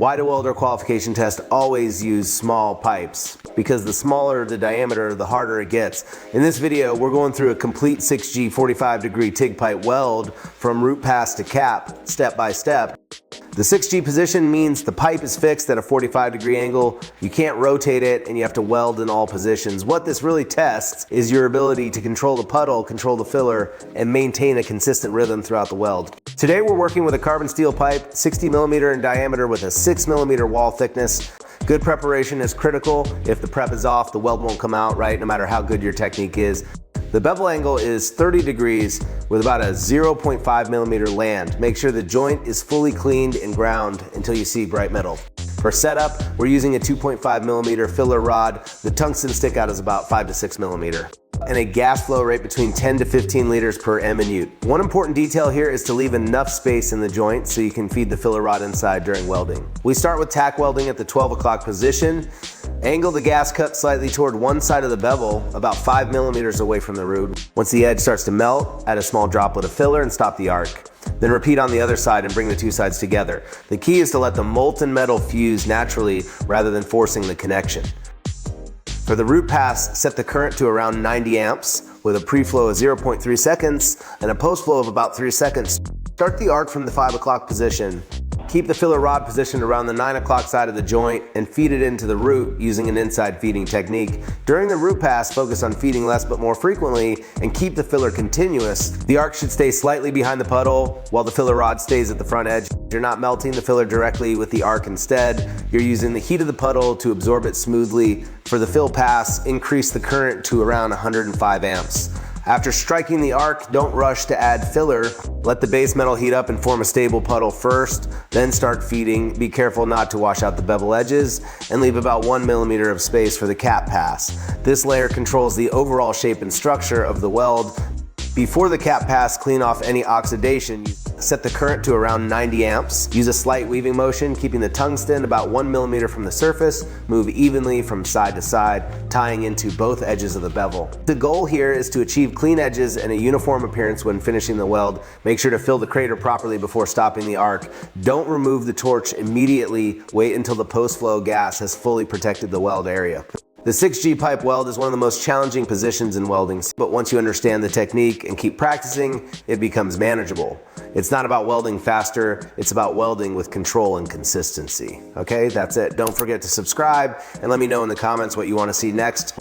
Why do welder qualification tests always use small pipes? Because the smaller the diameter, the harder it gets. In this video, we're going through a complete 6G 45-degree TIG pipe weld from root pass to cap, step by step. The 6G position means the pipe is fixed at a 45-degree angle, you can't rotate it, and you have to weld in all positions. What this really tests is your ability to control the puddle, control the filler, and maintain a consistent rhythm throughout the weld. Today we're working with a carbon steel pipe, 60 millimeter in diameter with a 6 millimeter wall thickness. Good preparation is critical. If the prep is off, the weld won't come out right, no matter how good your technique is. The bevel angle is 30 degrees with about a 0.5 millimeter land. Make sure the joint is fully cleaned and ground until you see bright metal. For setup, we're using a 2.5 millimeter filler rod. The tungsten stick out is about 5 to 6 millimeter. And a gas flow rate between 10 to 15 liters per minute. One important detail here is to leave enough space in the joint so you can feed the filler rod inside during welding. We start with tack welding at the 12 o'clock position. Angle the gas cut slightly toward one side of the bevel, about 5 millimeters away from the root. Once the edge starts to melt, add a small droplet of filler and stop the arc. Then repeat on the other side and bring the two sides together. The key is to let the molten metal fuse naturally rather than forcing the connection. For the root pass, set the current to around 90 amps with a pre-flow of 0.3 seconds and a post-flow of about 3 seconds. Start the arc from the 5 o'clock position. Keep the filler rod positioned around the 9 o'clock side of the joint and feed it into the root using an inside feeding technique. During the root pass, focus on feeding less but more frequently and keep the filler continuous. The arc should stay slightly behind the puddle while the filler rod stays at the front edge. You're not melting the filler directly with the arc instead. You're using the heat of the puddle to absorb it smoothly. For the fill pass, increase the current to around 105 amps. After striking the arc, don't rush to add filler. Let the base metal heat up and form a stable puddle first, then start feeding. Be careful not to wash out the bevel edges and leave about 1 millimeter of space for the cap pass. This layer controls the overall shape and structure of the weld. Before the cap pass, clean off any oxidation. Set the current to around 90 amps. Use a slight weaving motion, keeping the tungsten about 1 millimeter from the surface. Move evenly from side to side, tying into both edges of the bevel. The goal here is to achieve clean edges and a uniform appearance when finishing the weld. Make sure to fill the crater properly before stopping the arc. Don't remove the torch immediately. Wait until the post-flow gas has fully protected the weld area. The 6G pipe weld is one of the most challenging positions in welding, but once you understand the technique and keep practicing, it becomes manageable. It's not about welding faster, it's about welding with control and consistency. Okay, that's it. Don't forget to subscribe and let me know in the comments what you want to see next.